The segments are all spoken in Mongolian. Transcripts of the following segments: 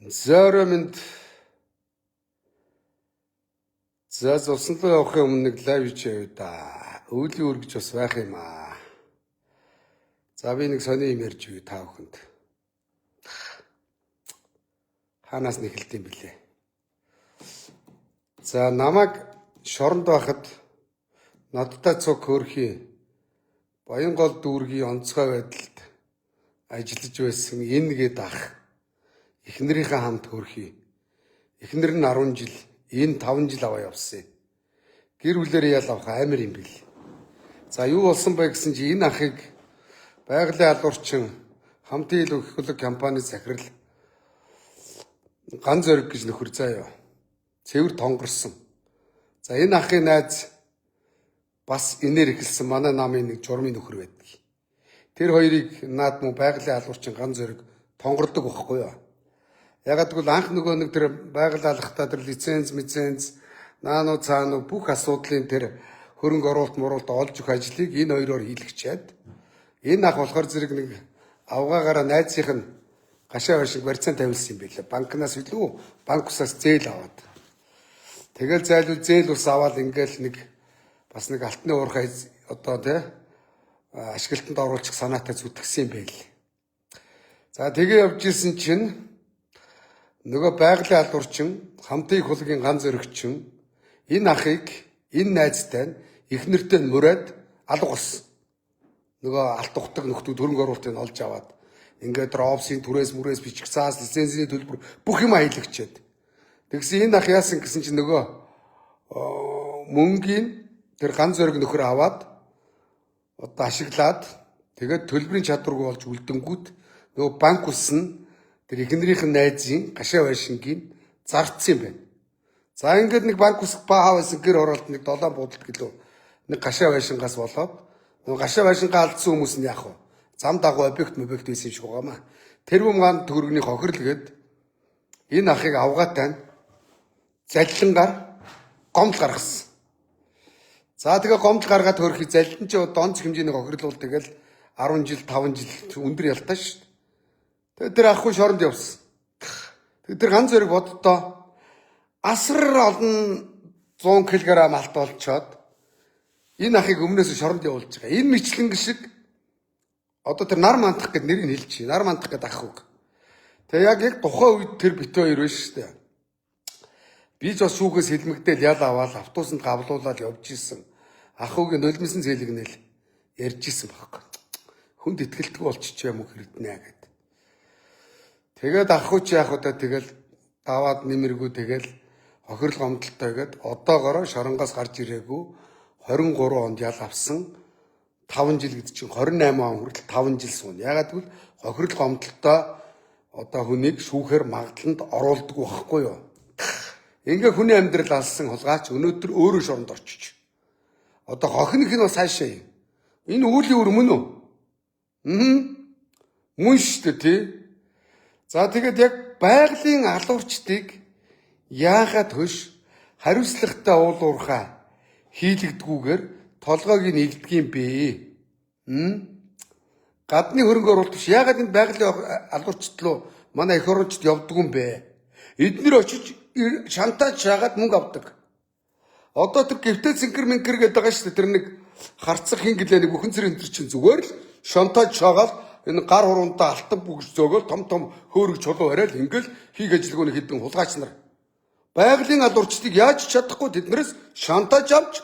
Зөөрөмөнд заз усан руу явахын өмнө нэг лайв хийчихээ да. Өвлийн үргэж бас байх юм аа. За би нэг сони юм ярьж юу та бүхэнд. Ханаас нэхэлт юм бэлээ. За намайг шоронд байхад надтай цуг хөрхийн Баянгол дүүргийн онцгой байдалд ажиллаж байсан энэ гээд ах эхнэрийнхээ хамт хөрхий. Эхнэр нь 10 жил, энэ 5 жил аваа явсан. Гэр бүлэрээ ял авах амар юм бэл. За юу болсон бэ гэсэн чи энэ ахыг байгалийн алуурчин хамтын ил өгөхлөг компани захирал ган зориг гэж нөхөр заяа. Цэвэр тонгорсон. За энэ ахын найз бас инээр эхэлсэн манай намын нэг журмын нөхөр байдаг. Тэр хоёрыг наад муу байгалийн алуурчин ган зориг тонгордог байхгүй юу? Ягаад гэвэл анх нөгөө нэг тэр байгаль алхтаа тэр лиценз, наануу цаануу бүх асуудлын тэр хөрөнгө оруулалт муруулалт олж өгөх ажлыг энэ хоёроор хийлгчихэд энэ ах болохоор зэрэг нэг авгаагаараа найзынх нь гашаа башиг барьцаан тавилсан юм байлаа. Банкнаас илүү банк усаас зээл аваад. Тэгэл зээл ус аваад ингээл нэг бас нэг алтны уурхай одоо тий ашиглалтанд оруулах санаатай зүтгэсэн юм байл. За тэгээ явж исэн чинь нөгөө байгалийн алуурчин хамтын их хулгийн ган зоригчин энэ ахыг энэ найзтай нь эхнэртэй нь мөрөөд алга болсон. Нөгөө алт ухдаг нөхдүүд хөрөнгө оруулалтыг олж аваад ингээд робсын түрээс бичих цаас лицензийн төлбөр бүх юм аялагчаад. Тэгсэн энэ ах яасан гэсэн чинь нөгөө мөнгөний тэр ган зориг нөхөр аваад одоо ашиглаад тэгээд төлбөрийн чадваргүй болж үлдэнгүүт нөгөө банк ус нь тэр эхнэрийнх нь найзын гашаа байшингийн зарцсан юм байна. За ингээд нэг банк ус баавсан гэр оролт нэг 7 буудалд гэлөө нэг гашаа байшингаас болоод нөгөө гашаа байшингаа алдсан хүмүүс нь яах вэ? Зам дагуу объект байсан юм шиг байгаамаа. Тэрвэн ган төгрөгний хохирлгээд энэ ахыг авгаатай нь заллингаар гомдол гаргасан. За тэгээ гомдол гаргаад хөрхий заллин ч донц хэмжээний хохирлуул тэгэл 10 жил 5 жил өндөр ялтаа шүү. Тэгээ тэр ахгүй шоронд явсан. Тэгээ тэр ган зориг боддоо асар олон 100 кг малт олцоод энэ ахыг өмнөөс шоронд явуулж байгаа. Энэ мэтлэн шиг одоо тэр нар мандах гэд нэрийг хэлж чи. Нар мандах гэд ах үг. Тэгээ яг тухайн үед тэр бит хоёр байна шүү дээ. Би ч бас шүүхээс хэлмэгдээл ял аваад автобусанд гавлуулаад явж исэн. Ах үгийн нулимсэн зээлгнэл ярьж исэн баг. Хүнд итгэлтгүй болчих юм уу хэрднэ гэд. Тэгээд ахуйч яах вэ тэгэл даваад нэмэргүй тэгэл хохирол гомдолтой гээд одоогоороо шоронгоос гарч ирээгүй 23 онд ял авсан 5 жил гэдэг чинь 28 он хүртэл 5 жил суун. Ягаад гэвэл хохирол гомдолтой одоо хүнийг шүүхээр магадлалд оруулдаг байхгүй юу? Ингээ хүний амьдрал алсан хулгайч өнөөдөр өөрөө шоронд орчиж. Одоо хохинох нь бас хаашаа юм. Энэ үүлийн үр мөн үү? Мөн шүү дээ тий. За тэгээд яг байгалийн алуурчдыг яагаад хөш хариуцлагатай уулуурхай хийлэгдгүүгээр толгойг нь илдгийм бэ? Гадны хөрөнгө оруулалт биш яагаад энэ байгалийн алуурчд руу манай эх орончд явдаг юм бэ? Эднэр очиж шантаж шаагаад мөнгө авдаг. Одоо тэр гэвтэ цэнкэр гэдэг байгаа шүү дээ. Тэр нэг харцах хин гэлээ нэг бүхэн зэрэг энэ чинь зүгээр л шантаж шаагаад энэ гар хуруунтаа алтан бүгж зөөгөл том хөөрөг чулуу барайл ингээл хийг ажилгүйн хідэн хулгайч нар. Байгалийн алуурчдыг яаж чадахгүй тэднээс шантаж авч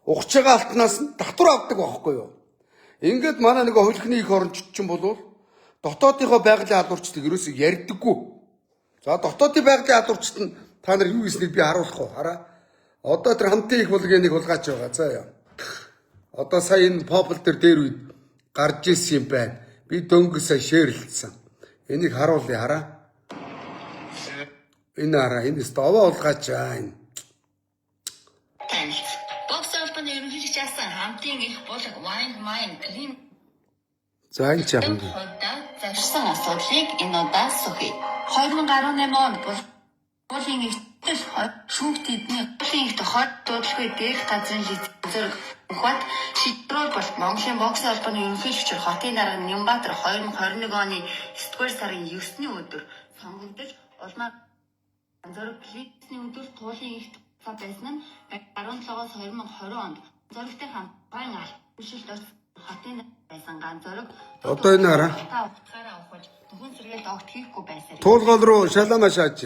ухаж байгаа алтнаас нь татвар авдаг байхгүй юу? Ингээд манай нэг хөлхний их орончд чинь болвол дотоодынхоо байгалийн алуурчдыг ерөөсөө ярьдаггүй. За дотоодын байгалийн алуурчд нь та нар юу хийснийг би харуулах уу? Хараа. Одоо тэр хамтын их булгийн нэг хулгайч байгаа. За яа. Одоо сая энэ попл дээр үед гарч ирсэн юм байна. Би дөнгөсөө шеэрлэлсэн. Энийг харуулъя хараа. Энэ хараа. Энэ стова хулгайч аа энэ. Бокс албаны ерөнхийлөгч асан хамтын их булг Wine Mine Clean. За энэ ч юм. Завшсан асуудлыг энэ удаас сөхий. 2018 онд булгийн ихтэл шүүгт эдний булгийн ихтэй хот дуудлагын дээрх газрын лицензээр ухаад шийдвэр бол Монголын бокс албаны ерөнхийлөгч хотын дарга Нямбатар 2021 оны 9-р сарын 9-ний өдөр сонгогдож улмаа зориг клипсний өдөр туулын их цаа байсан нь 17-оос 2020 онд зоригтой хамт баян алт үшилт хотын байсан ганц зориг Одоо энэ хараа. утгаараа авахж тухайн сэргээлд огт хийхгүй байсан. Туулгал руу шалаамаа шааж.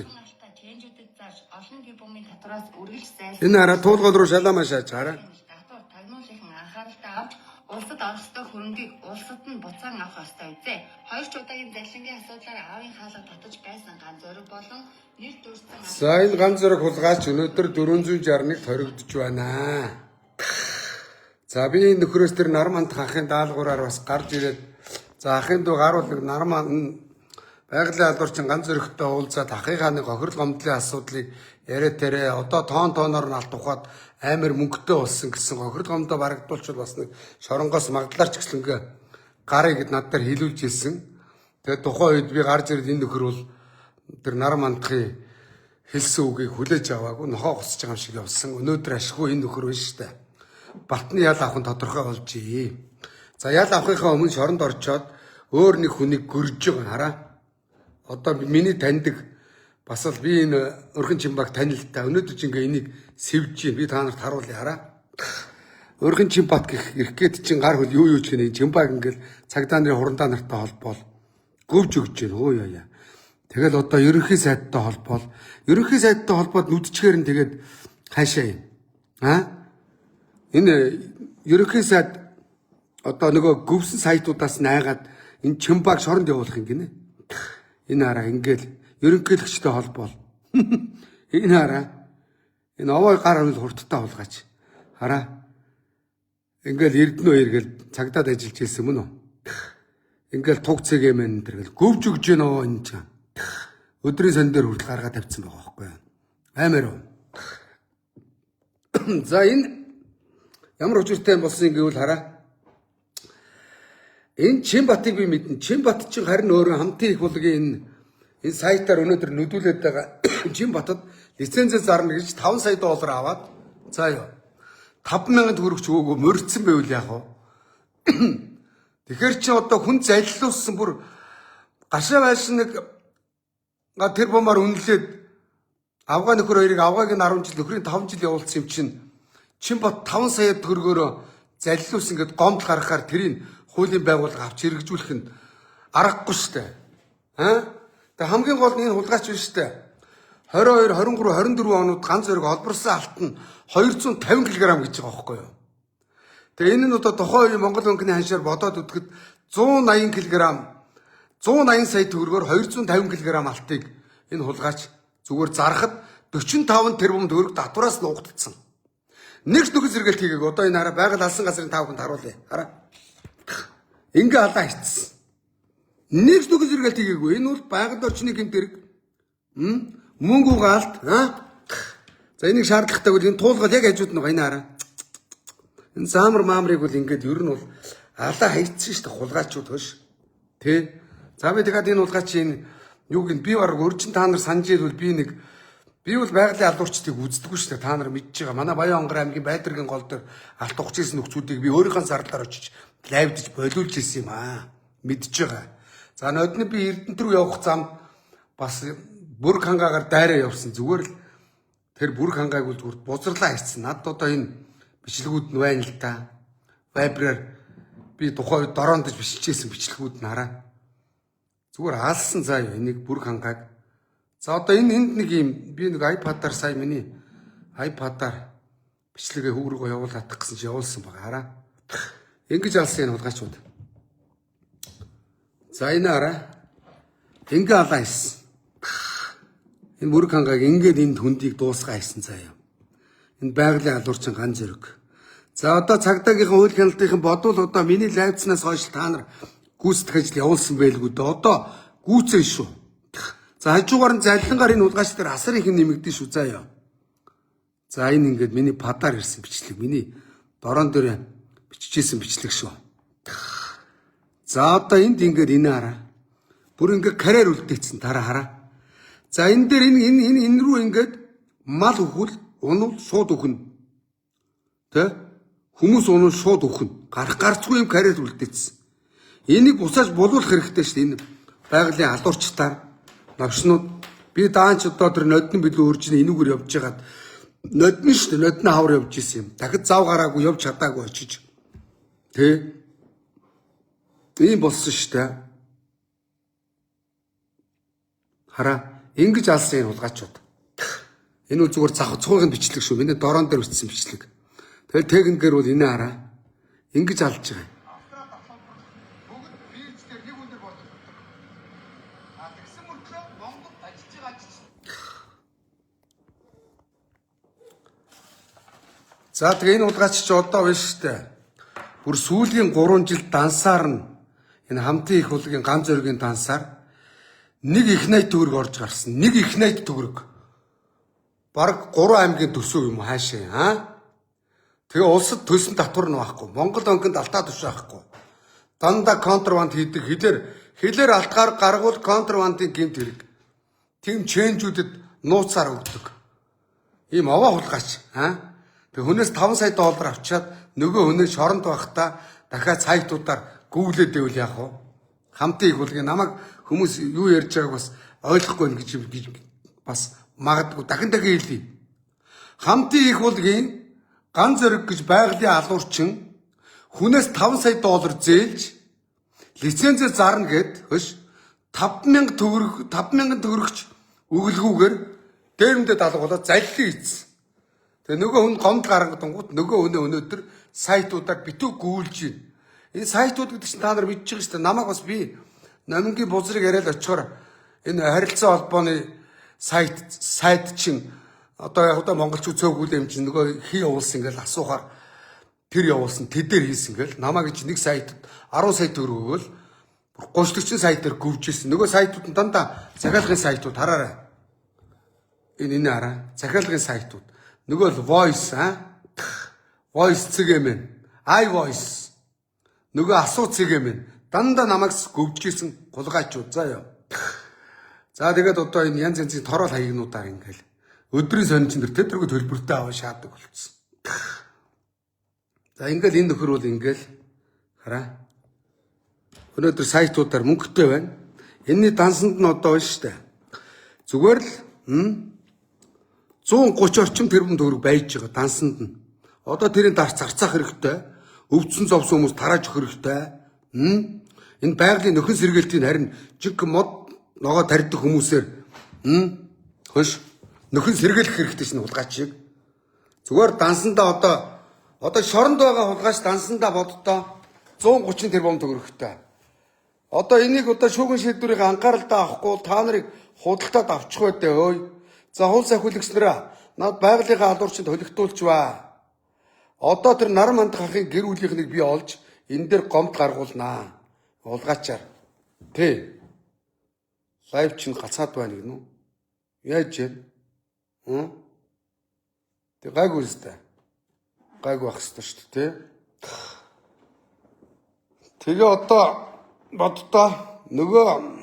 Чэнжүүдэд зааж олон гибомын татвараас үргэлж зайлшгүй. Энэ хараа туулгал руу шалаамаа шааж хараа. Татвар тагнуулын анхааралтай авч улсад орох ёстой хөрөнгийг улсад нь буцаан авах ёстой үзээ. Хоёр ч удаагийн залхингийн асуудлаар аавын хаалга татаж байсан ганц зориг болон нэр дүрсэн. За энэ ганц зөрөг хулгайч өнөөдөр 461 хоригдож байна. За би нөхрөөс тэр Норманд хахын даалгавраар бас гарч ирээд за ахын дуу гаруул нэг Норманд байгалийн алуурчин ганц зөрөгтэй уулзаад ахыхаа нэг охирол гомдлын асуудлыг яриа тэрэ одоо тооноор нь алт ухаад амар мөнгөтэй болсон гэсэн охирол гомдоо барагдуулчвал бас нэг шоронгоос магадлаарч гэслэнгээ гарыг гэд над дээр хилүүлж ирсэн. Тэгээд тухайн үед би гарч ирээд энэ нөхөр бол тэр Нормандхын хэлсэн үгийг хүлээж аваагүй нохоо госч байгаа юм шиг явсан. Өнөөдөр ашгүй энэ нөхөр биш штэ. Балтны ял авах нь тодорхой болжээ. За ял авахынхаа өмнө шоронд орчоод өөр нэг хүнийг гөрж байгаа хараа. Одоо миний таньдаг бас л би энэ Өргөн Чимбаг танилтаа өнөөдөр ч ингээ энийг сэвж чинь би та нарт харуулъя хараа. Өргөн Чимбат гэх эрхгээд чинь гар хөл юу ч гэнэ Чимбаг ингээл цагдаа нарын хурандаа нартай холбоол гөвж өгч байна. Өө яа. Тэгэл одоо ерөнхий сайдтай холбоол ерөнхий сайдтай холбоод нүдчгээр нь тэгээд хаашаа юм. Энэ ерөнхий сайд одоо нөгөө гөвсөн сайтуудаас найгаад энэ Чимбаг шоронд явуулах юм гинэ. Энэ хараа ингээл ерөнхийлөгчтэй холбоол. Энэ хараа энэ овой гар хөл хурдтай хулгаач. Хараа. Ингээл Эрдэнэ эргэл цагдаад ажиллаж ирсэн мөн үү? Ингээл туг цэгээ мэн тэргэл гөвж өгж гэнэ энэ ч. Өдрийн сан дээр хүртэл гаргаад тавьсан байгаа байхгүй юу? Амар уу. За энэ ямар учиртай болсон гэвэл хараа. Энэ Чимбатыг би мэднэ. Чимбат чинь харин өөрөө хамтын их булгийн энэ сайтаар өнөөдөр нөдүүлээд байгаа Чимбатад лицензээ зарна гэж 5 сая доллар аваад за юу 5,000 төгрөгч өгөөгүй морьцсон байвал яах вэ? Тэгэхээр чи одоо хүн залилуулсан бүр гашаа байшин нэг тэр бомаар үнэлээд авгаа нөхөр хоёрыг авгааг нь 10 жил нөхрийн 5 жил явуулсан юм чинь Чимбат 5 сая төгрөгөөр залилуулсан гэд гомдол гаргахаар тэрийг хуулийн байгууллага авч хэрэгжүүлэх нь аргагүй штэ. Тэгээ хамгийн гол нь энэ хулгайч биш штэ. 22, 23, 24 онууд ганц зөрөг олборсон алт нь 250 кг гэж байгаа байхгүй юу? Тэгээ энэ нь одоо тухайн үеийн Монгол банкны ханшаар бодоод үзэхэд 180 кг 180 сая төгрөгөөр 250 кг алтыг энэ хулгайч зүгээр зарахад 45 тэрбум төгрөг татвараас нь угтдсан. Нэг төгс зэрэгэлт хийгээг одоо энэ хараа байгаль алсан газрын 5 хүнд харуулъя. Хараа. Ингээ алаа хийцсэн. Нэг төгс зэрэгэлт хийгээгүй. Энэ бол байгаль орчны гэмтэрэг. Мөнгө угаалт, За энийг шаардлагатай бол энэ туулгал яг хажууд нь энэ хараа. Энэ заамар маамрыг бол ингээд ер нь бол алаа хийцсэн шүү дээ хулгайчуд хөш. Тэ. За би тэгээд энэ хулгайчийн юуг нь би баг өрчин та нар санаж ийл би бол байгалийн алуурчдыг үздэггүй шүү дээ. Та нар мэдж байгаа. Манай Баян Онгор аймгийн Байдргийн гол дээр алт ухчихсан нөхцүүдийг би өөрийнхөө зарлаар очиж лайвдж болиулж ирсэн юм аа. Мэдж байгаа. За нодны би Эрдэнэт рүү явах зам бас бүрг хангаагаар дайраа явсан. Зүгээр л тэр бүрг хангааг бол зүгээр бузарлаа хийсэн. Над одоо энэ бичлэгүүд нь байна л та. Вайбраар би тухайн үед дороондож бичлэжсэн бичлэгүүд нь хараа. Зүгээр аалсан заа юу энийг бүрг хангааг. За одоо энд нэг юм би нэг iPad-аар сая миний iPad-аар бичлэгээ хүүг рүү явуулах гэсэн чи явуулсан байгаа хараа. Ингэж алсан энэ хулгайчуд. За энэ хараа. Ингээ алаа хийсэн. Энэ бүрг хангааг ингээд энд хүндийг дуусгаа хийсэн заяа. Энэ байгалийн алуурчин ган зэрэг. За одоо цагдаагийнхаа хууль хяналтын бодвол одоо миний лайвцнаас хойш та нар гүйцэтгэх ажил явуулсан байлгүй дээ. Одоо гүйцэн шүү. За хажуугаар нь залхингаар энэ хулгайч дээр асар их нэмэгдэн шүү заяа. За энэ ингээд миний падаар ирсэн бичлэг. Миний дорон дээр бичижсэн бичлэг шүү. За одоо энд ингээд энэ хараа. Бүр ингээд карьер үлдээсэн тараа хараа. За энэ дээр энэ рүү ингээд мал өхвөл унал шууд өхнө. Тэ? Хүмүүс унал шууд өхнө. Гарцгүй юм карьер үлдээсэн. Энийг бусааж болуулах хэрэгтэй шүү дээ. Энэ байгалийн алуурчтаар навшнууд Би даанч одоо тэр нодны билүү үржин энүүгээр явж байгаад нодны шүү дээ. Нодны хавар явж исэн юм. Дахид зав гараагүй явж чадаагүй очиж. Тэ? Ийм болсон шүү дээ. Хараа. Ингэж алсан энэ хулгайчууд. Энэ үл зүгээр цахуугийн бичлэг шүү. Миний дорон дээр үтсэн бичлэг. Тэгэл техникээр бол энэ хараа. Ингэж алж байгаа юм. За тэгээ энэ хулгайч чи одоо биш шүү дээ. Бүр сүүлийн 3 жил дансаар нь энэ хамтын их хулгийн ганц зөргийн дансаар нэг их найт төгрөг орж гарсан. Нэг их найт төгрөг. Бараг 3 аймгийн төсөв юм хаашаа аа. Тэгээ улсад төсөн татвар нь байхгүй. Монгол банкнд алдаа төш байхгүй. Дандаа контрабанд хийдэг хэлээр алтгаар гаргуул контрабандын гэмт хэрэг. Тим чэнжүүдэд нууцаар өгдөг. Ийм овоо хулгайч аа. Тэг хүнээс 5 сая доллар авчаад нөгөө хүнээ шоронд байхдаа дахиад сайтуудаар гүйлээд байвал яах вэ? Хамтын их хулгийн намайг хүмүүс юу ярьж байгааг бас ойлгохгүй гэж бас магадгүй дахин хэлье. Хамтын их хулгийн ган зөрөг гэж байгалийн алуурчин хүнээс 5 сая доллар зээлж лицензээ зарна гэд хөш 5,000 төгрөгч өглгүүгээр дээрмдээ далгуулаад заллиг ийдсэн. Тэгээ нөгөө хүн гомд гаргадангууд нөгөө өнөө өнөөдөр сайтуудаар битүү гүйлж байна. Энэ сайтууд гэдэг чинь та нар мэдчихэж байгаа шүү дээ. Намайг бас би номингийн бузрыг яриад очихоор энэ харилцаа холбооны сайт чинь одоо монголчууд цөөгүүл юм чинь нөгөө хий явуулсан ингээл асуухаар тэр явуулсан тэдээр хийсэн ингээл намайг чинь нэг сайтад 10 сая төгрөг өгөөл 30-40 сайтаар гүвжсэн. Нөгөө сайтууд нь дандаа захиалгын сайтууд хараарай. Энэ хараа. Захиалгын сайтууд. Нөгөө voice voice цэгээмэн iVoice нөгөө асуу цэгээмэн дандаа намайг гөвжижсэн хулгайчууд заа ёо. За тэгээд одоо энэ янз янзын торол хаягнуудаар ингээл өдрийн сонирчин дээр тэдрэг төлбөртэй аваа шаадаг болчихсон. За ингээл энэ нөхөр бол ингээл хараа. Өнөөдөр сайтуудаар мөнгөтэй байна. Энэний дансанд нь одоо байна шүү дээ. Зүгээр л 130 орчим тэрбум төгрөг байж байгаа дансанд нь. Одоо тэрийн дарц зарцаах хэрэгтэй. Өвдсөн зовсон хүмүүс тарааж өгөх хэрэгтэй. Энэ байгалийн нөхөн сэргээлтийн харин жиг мод ногоо тарьдаг хүмүүсээр хөш нөхөн сэргээлэх хэрэгтэй шин хулгайч шиг. Зүгээр дансандаа одоо шоронд байгаа хулгайч дансандаа боддоо 130 тэрбум төгрөг хэрэгтэй. Одоо энийг одоо шүүгэн шийдвэрийн анхааралтай авахгүй та нарыг худалдаад авчих байдэ өөй. За хууль сахиулагчнараа над байгалийнхаа алуурчинд холигтуулж ба. Одоо тэр нар мандах ахын гэр бүлийнхнийг би олж энэ дээр гомд гаргуулнаа. Улгаачаар. Тэ. Лайв чинь гацаад байна гэнэ үү? Яаж вэ? Тэг гайгүй өстэй. Гайгүй байх ёстой шүү дээ, тэ. Тэгээ одоо боддоо нөгөө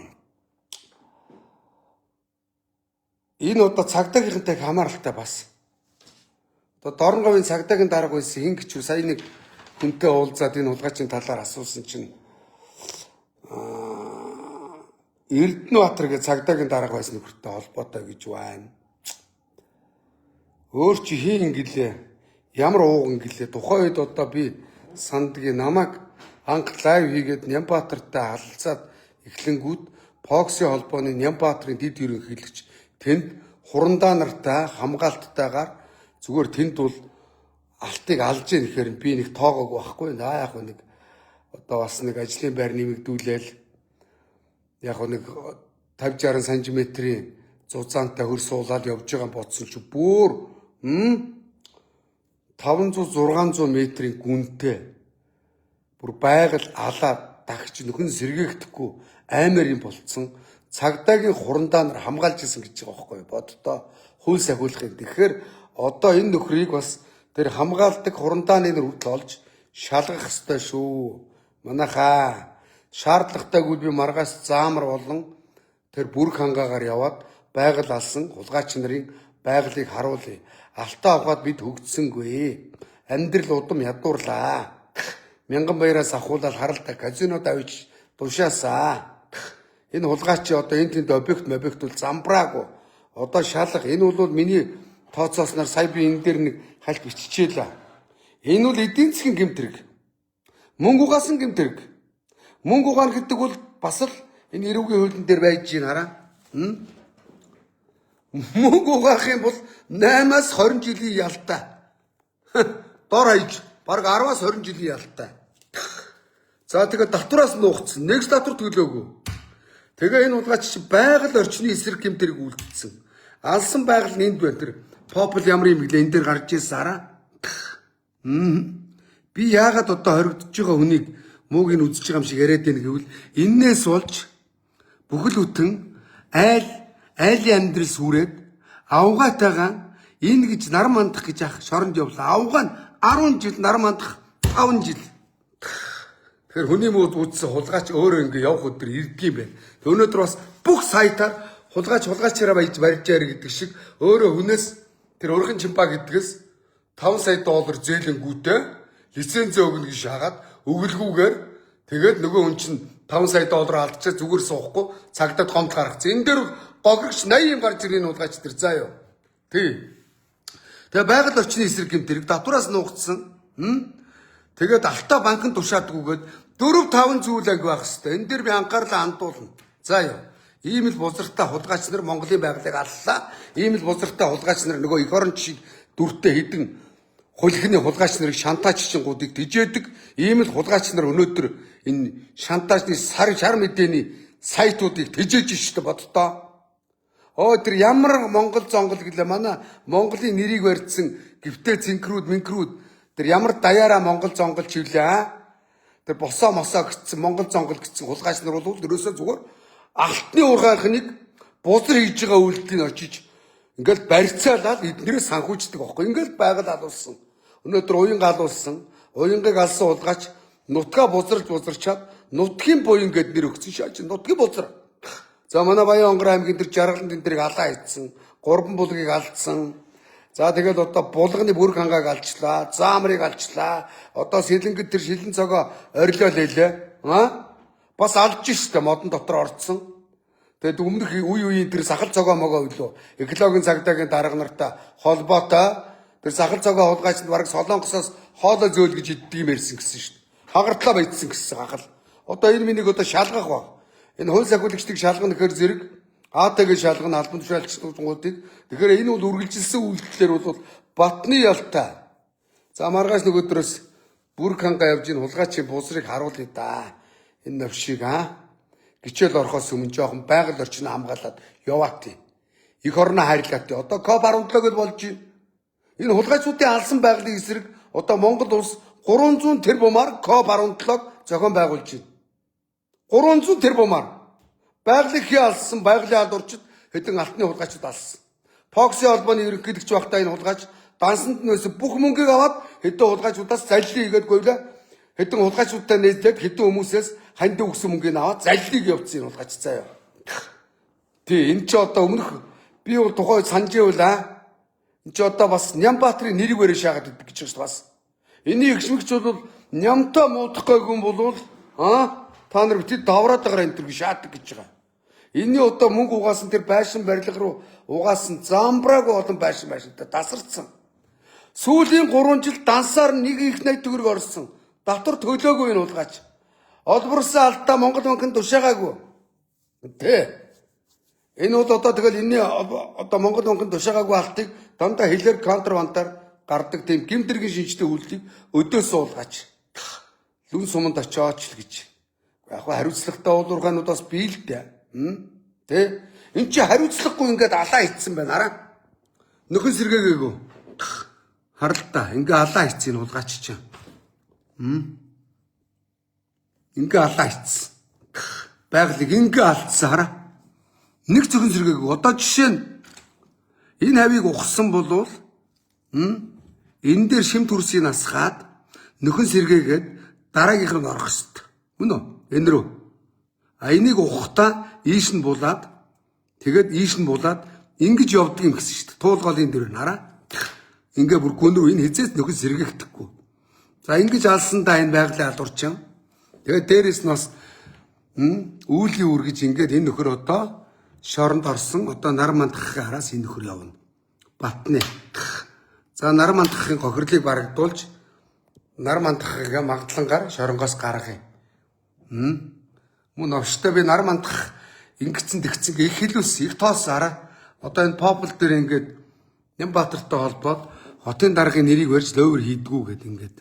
энэ одоо цагдаагийнхантай хамааралтай бас. Одоо Дорнговын цагдаагийн дарга байсан хин гэж сая нэг хүнтэй уулзаад энэ хулгайчийн талаар асуусан чинь Эрдэнэбаатар гэх цагдаагийн дарга байсан нөхөртэй холбоотой гэж байна. Өөр чи хийн гэлээ. Ямар ууган гэлээ. Тухайн үед одоо би сандгийн намайг анх лайв хийгээд Нямбаатартай халалцаад эхлэнгүүд Фоксын холбооны Нямбаатарын дэд ерөнхийлөгч тэнд хурандаа нартай хамгаалттайгаар зүгээр тэнд бол алтыг алж яах гэхээр би нэг тоогоог байхгүй наа яг нэг одоо бас нэг ажлын байр нэмэгдүүлээл яг нэг 50-60 см-ийн зузаантай хөр суулаад явж байгаа бодсон чи бүр 500-600 метрийн гүнтэй бүр байгаль алаа дагч нөхөн сэргээхдэггүй аймаар юм болцсон цагдаагийн хурандаа нар хамгаалж исэн гэж байгаа байхгүй боддоо хууль сахиулахын. Тэгэхээр одоо энэ нөхрийг бас тэр хамгаалдаг хурандааны нар хүртэл олж шалгах ёстой шүү. Манайхаа шаардлагатайгүй би маргаас заамар болон тэр бүрх хангаагаар яваад байгаль алсан хулгайч нарын байгалыг харуулъя. Алтаа авахад бид хөгжсөнгүй. Амьдрал удам ядуурлаа. Мянган баяраас ахуулаад харалта казинод авч тушаасаа. Энэ хулгайч одоо энэ тэнд объект бол замбраагүй Одоо шалга энэ бол миний тооцоосноор сая би энэ дээр нэг хальт биччихээ л. Энэ бол эдийн засгийн гэмтрэг. Мөнгө угаасан гэмтрэг. Мөнгө угаана гэдэг бол бас л энэ эрүүгийн хуулийн дээр байж гин хараа. Мөнгө угаах юм бол 8-аас 20 жилийн ялтай. Дор хаяж баг 10-аас 20 жилийн ялтай. За тэгээд татвараас нуугдсан. Нэгс татвар төлөөгүй. Тэгээ энэ улгаач чи байгаль орчны эсрэг гэмтрэг үлдсэн. Алсан байгаль нэнд байна тэр попул ямар юм гэлээ энэ дээр гарч ирсэн хараа. Би яагаад одоо хоригдож байгаа хүнийг муугийг үзэж байгаа юм шиг яриад байна гэвэл эннээс болж бүхэл бүтэн айлын амьдрал сүрээд авгаатайгаа энэ гэж нар мандах гэж ах шоронд явлаа. Авгаа нь 10 жил нар мандах 5 жил. Тэгэхээр хүний мод үзсэн хулгайч өөрөө ингэ явах өдөр ирдэг юм байна. Өнөөдөр бас бүх сайтаар хулгайчаараа баяж барьжаар гэдэг шиг өөрөө хүнээс тэр өргөн чимпа гэдгээс $5 сая зээлэнгүүтээ лиценз өгнө гэж шаагаад өгөлгүйгээр тэгээд нөгөө хүн чинь $5 сая алдчихаа зүгээр суухгүй цагдаад гомдол гаргацсан. Энэ дээр гогрогч 80 юм гарч ирэх хулгайч тэр заа юу. Тий. Тэгээ байгаль орчны эсрэг гэмтрэг татвараас нуугдсан. Тэгээд алтаа банкнд тушаадгүйгээд 4-5 зүйл анги байх хэвээр. Энэ дээр би анхаарлаа хандуулна. За юу. Ийм л бузартай хулгайч нар Монголын байгалыг аллаа. Ийм л бузартай хулгайч нар нөгөө эх орон шиг дүртэй хідэн хулхины хулгайч нарыг шантааччингуудыг тэжээдэг. Ийм л хулгайч нар өнөөдөр энэ шантаачны шар мэдээний сайтуудыг тэжээж штэ боддоо. Тэр ямар Монгол зонгол гэлээ манай Монголын нэрийг барьдсан гівтэй цинкрүүд тэр ямар даяараа Монгол зонгол чивлээ. Тэр босоо мосоо гиссэн Монгол зонгол гиссэн хулгайч нар бол ерөөсөө зүгээр алтны ургаахныг бузар хийж байгаа үйлдэлийг очиж ингээл барьцаалаад эднэрээ санхүүждэг байхгүй. Ингээл байгаль алуулсан. Өнөөдөр уянга алуулсан. Уянгыг алсан хулгайч нутгаа бузарчаад нутгийн буян гэд нэр өгсөн шааж нутгийн бузар. За манай Баян Онгор аймгийн тэр жаргаланд энэ тэрийг алаа хийсэн. Гурван булгийг алдсан. За тэгээд одоо булганы бүрг хангааг алчлаа. Заамрыг алчлаа. Одоо сэлэнгэд тэр шилэн цогоо орилоо лээлээ. Бас алж штэ модон дотор орцсон. Тэгээд өмнөх үеийн тэр сахал цогоо могоо үлээ. Экологийн цагдаагийн дарга нартай холбоотой тэр сахал цогоо хулгайчд бараг Солонгосоос хоолой зөөл гэж иддэг юм ярьсан гэсэн штэ. Хагартлаа баядсан гэсэн хагал. Одоо энэ минийг одоо шалгах ба. Энэ хууль сахиулагчдыг шалгах нэхэр зэрэг АТ-г шалгах албан тушаалчдуудыг. Тэгэхээр энэ бол үргэлжилсэн үйлдэлээр бол батны ялтай. За маргааш нөгөөдрөөс бүрг хангаа явж ийн хулгайчийн бусрыг харуулъя да. Энэ навшиг гिचэл орохоос өмнө жоохон байгаль орчноо хамгаалаад яваат. Их орноо хайрлаад. Одоо COP17-г болж байна. Энэ хулгайчдын алсан байгалийн эсрэг одоо Монгол улс 300 тэрбумаар COP17-г зохион байгуулж байна. 300 тэрбумаар байгалыг хий алсан байгалийн алд орчид хэдэн алтны хулгайчд алсан. Фоксын холбооны ерөнхийлөгч багтаа энэ хулгайч дансанд нь байсан бүх мөнгийг аваад хэдэн хулгайчдаас заллий хийгээд говьлаа. Хэдэн хулгайчдтай нийлээд хэдэн хүмүүсээс ханд өгсөн мөнгийг аваад заллийг явуулсан энэ хулгайч заяа. Тий энэ ч одоо өмнөх би бол тухай санаж явлаа. Энэ ч одоо бас Нямбаатрын нэрийг өрөө шаагаад идэх гэж байна шүү бас. Эний ихшмэгч бол нямтаа муудахгүй хүн бол та нар битээ давраад байгаа энэ төр шаадаг гэж байгаа. Энийн одоо мөнгө угаасан тэр байшин барилга руу угаасан замбрааг олон байшинтай тасарсан. Сүүлийн 3 жил дансаар нэг их 80 төгрөг орсон. Татвар төлөөгүй энэ хулгайч. Олборсон алдаа Монгол банкнд тушаагаагүй. Тэ. Энэ бол одоо тэгэл энэний одоо Монгол банкнд тушаагаагүй алтыг дандаа хэлээр контрабандаар гардаг тийм гэмтэргийн шинжтэй үйлдэлийг өдөөс уулгаач. Лүн суманд очооч л гэж. Яг хариуцлагатай уулуурханууд бас бий л дээ. Тэ? Энд чи хариуцлагагүй ингээд алаа хийцэн байна араа. Нөхөн сэргээгээгүй. Харал та. Ингээ алаа хийцэн хулгайч чинь. Ингээ алаа хийцэн. Байгалыг ингээ алдсан хараа. Нэг зөвхөн сэргээгээгүй. Одоо жишээ нь энэ хавийг ухсан болвол энэ дээр шим төрсийг насгаад нөхөн сэргээгээд дараагийнх нь орох хэвээр. Мөн үү? Энэ рүү. Энийг ухахтаа ийш нь булаад тэгээд ийш нь булаад ингэж явдаг юм гэсэн шүү дээ. Туулгоолын дээр нараа. Ингээ бүр гүн рүү энэ хизээс нөхөс сэргээгдэхгүй. За ингэж алсандаа энэ байгалийн алуурчин. Тэгээд дээрэс нь бас үүлийн үр гэж ингээд энэ нөхөр одоо шоронд орсон одоо нар мандахын араас энэ нөхөр явна. Батны. За нар мандахын гохирлыг барагдуулж нар мандахыг магадлангаар шоронгоос гаргах юм. Мөн овштой би нар мандах ингэцэн тэгцэн их хэлүүлс их тоосаараа одоо энэ попл дээр ингээд Нямбатартай холбоод хотын даргын нэрийг барьж ловер хийдгүү гэд ингээд.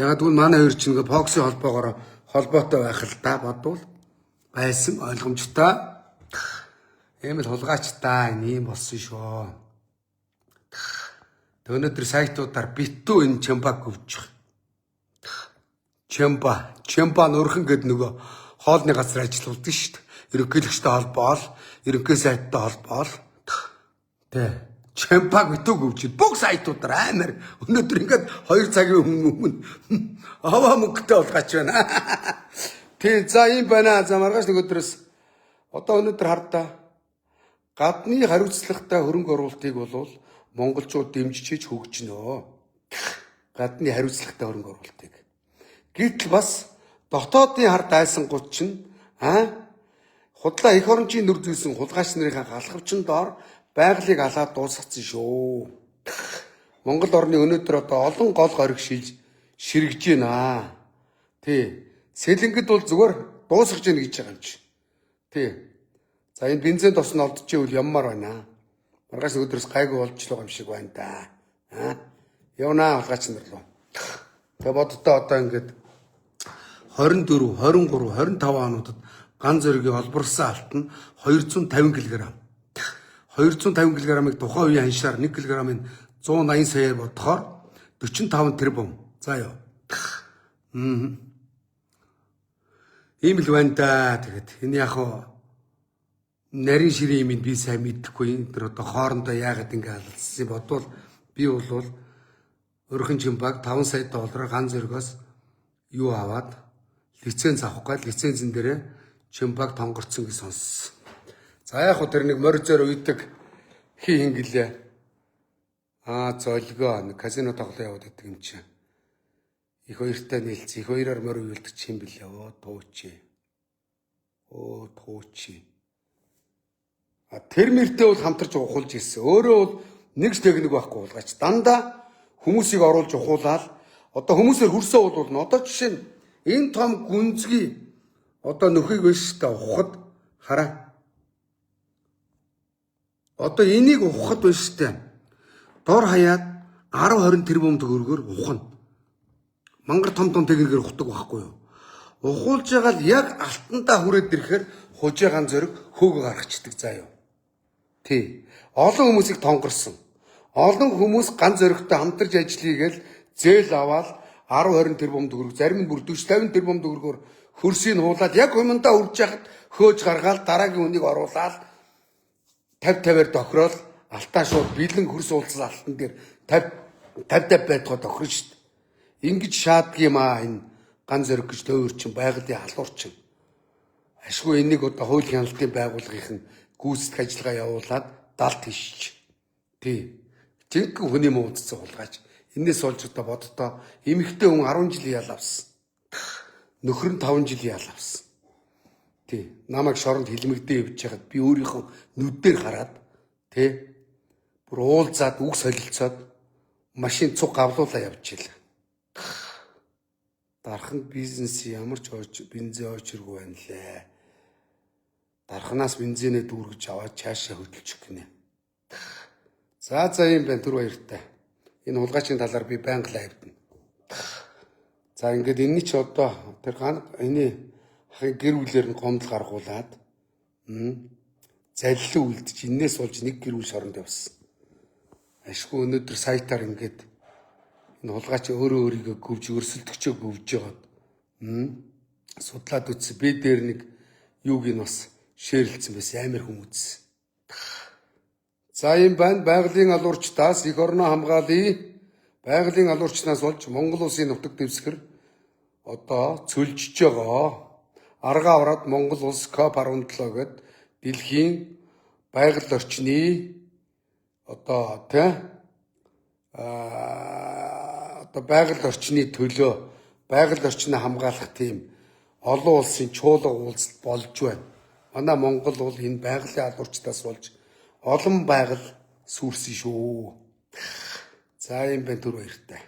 Ягаад гэвэл манай хоёр ч ингээд Фоксын холбоогоор холбоотой байх л да бодвол байсан ойлгомжтой. Ийм л хулгайчтай ийм болсон шүү. Өнөөдөр сайтуудаар битүү энэ чамбаг гүвчих. Чамба нөрхөн гэд нөгөө хоолны газар ажиллаулдаг шүү дээ. Ерөнхийлөгчтэй холбоол, ерөнхий сайттай холбоол. Тэ. Чамбаг битүү гүвчил. Бүх сайтуудаар амар. Өнөөдөр ингээд 2 цагийн өмнө аваа мөнгөтэй болгаач байна. Тэ за юм байна. За маргааш нөгөөдрөөс одоо өнөөдөр хардаа гадны хариуцлагатай хөрөнгө оруулалтыг бол монголчууд дэмжиж хөгжнөө. Гадны хариуцлагатай хөрөнгө оруулалтыг. Гэтэл бас дотоодын хард айсангууд чинь худлаа эх орончийн нүр зүйсэн хулгайч нарын галхавчин доор байгалыг алаад дуусгацсан шүү. Монгол орны өнөөдөр одоо олон гол гориг ширэгж байна. Тий. Сэлэнгэд бол зүгээр дуусгаж яах гэж байгаа юм чи. Тий. За энэ бензин тос нь олдчихвэл яммаар байна. Маргааш өдрөөс гайгүй болж л байгаа юм шиг байна да. Явнаа хулгайч нар руу. Тэгээ боддоо одоо ингээд 24, 23, 25 онуудад ган зөргийн олборсон алт нь 250 кг. 250 кг-ыг тухайн үеийн ханшаар 1 кг-ыг 180 саяар бодохоор 45 тэрбум. За ёо. Ийм л байна да. Тэгээд энэ яг нарийн ширээ юм би сайн мэдэхгүй. Тэр одоо хоорондоо яагаад ингэ алалцсан бодвол би бол өрхөн чимбаг 5 сая доллараар ган зөргөөс юу аваад лиценз авах гал лицензэн дээрээ чимбаг тонгорцсон гэж сонссон. За яг хөө тэр нэг морзоор үйдэг хингэлээ. Золгоо нэг казино тоглоо яваад байдаг юм чинь. Их хоёртай нийлцээ. Их хоёроор морь үйдэг юм билээ. Туучи. Тэр мөртөө бол хамтарч ухуулж ирсэн. Өөрөө бол нэг техник байхгүй булгаач. Дандаа хүмүүсийг оруулж ухуулаад одоо хүмүүсээр хөрсөө болвол одоо жишээ нь энэ том гүнзгий одоо нөхийг биш та ухахад хараа. Одоо энийг ухахад биш та. Дор хаяад 10-20 тэрбум төгрөгөөр ухна. Мангар том техникээр ухдаг байхгүй юу? Ухуулж байгаа л яг алтандаа хүрээд ирэхээр хужаагаан зөрөг хөөгө гаргачдаг заа юу. Тий. Олон хүмүүсийг тонгорсон. Олон хүмүүс ганц зөрөгтэй хамтарч ажиллая гээл зээл аваад 10-20 тэрбум төгрөг, зарим нь бүр 40-50 тэрбум төгрөгөөр хөрсийг хуулаад яг өмнөдөө үрж яхад хөөж гаргаад дараагийн үнийг оруулаад 50-50-аар тохирол алтаа шууд бэлэн хөрс уулзал алтан дээр 50-50 байдгаа тохирно шүү дээ. Ингэж шааддаг юм энэ ганц зөрөг гэж төвөр чин байгалийн халуурчин. Ашгүй энийг одоо хууль хяналтын байгууллагын гүйцэтгэх ажиллагаа явуулаад далд хийчих. Тий. Жинхэнэ хүний муудсан хулгайч. Энээс олж одоо боддоо эмэгтэй хүн 10 жилийн ял авсан. Нөхөр нь 5 жилийн ял авсан. Тий. Намайг шоронд хилмигдээ явж байхад би өөрийнхөө нүдээр хараад тий. Бүр уулзаад үг солилцоод машин цуг гавлуулаа явж ийлээ. Дархан бизнес ямар ч бензин очиргүй байна лээ. Дарханаас бензинээ дүүргэж аваад цаашаа хөдөлчих гинэ. За юм байна түр баяртай. Энэ хулгайчийн талаар би байнга лайвдана. За ингээд энэ ч одоо тэр энэ ахын гэр бүлээр нь гомдол гаргуулад залилан үлдэж энээс болж нэг гэр бүл шоронд явсан. Ашгүй өнөөдөр сайтаар ингээд энэ хулгайч өөрөө өөрийгөө гөвж өрсөлдөгчөө гөвж жагаад судлаад үзсэн. Би дээр нэг юуг нь бас шеэрлцсэн байсан амар хүмүүс. За юм байна. Байгалийн алуурчдаас эх орноо хамгаалъя. Байгалийн алуурчнаас болж Монгол улсын нутаг дэвсгэр одоо цөлжиж байгаа. Аргаа аваад Монгол улс COP17 гээд дэлхийн байгаль орчны одоо байгаль орчны төлөө байгаль орчныг хамгаалах тийм олон улсын чуулга уулзалт болж байна. Манай Монгол бол энэ байгалийн алуурчдаас болж олон байгаль сүрсэн шүү. За юм байна түр баяртай.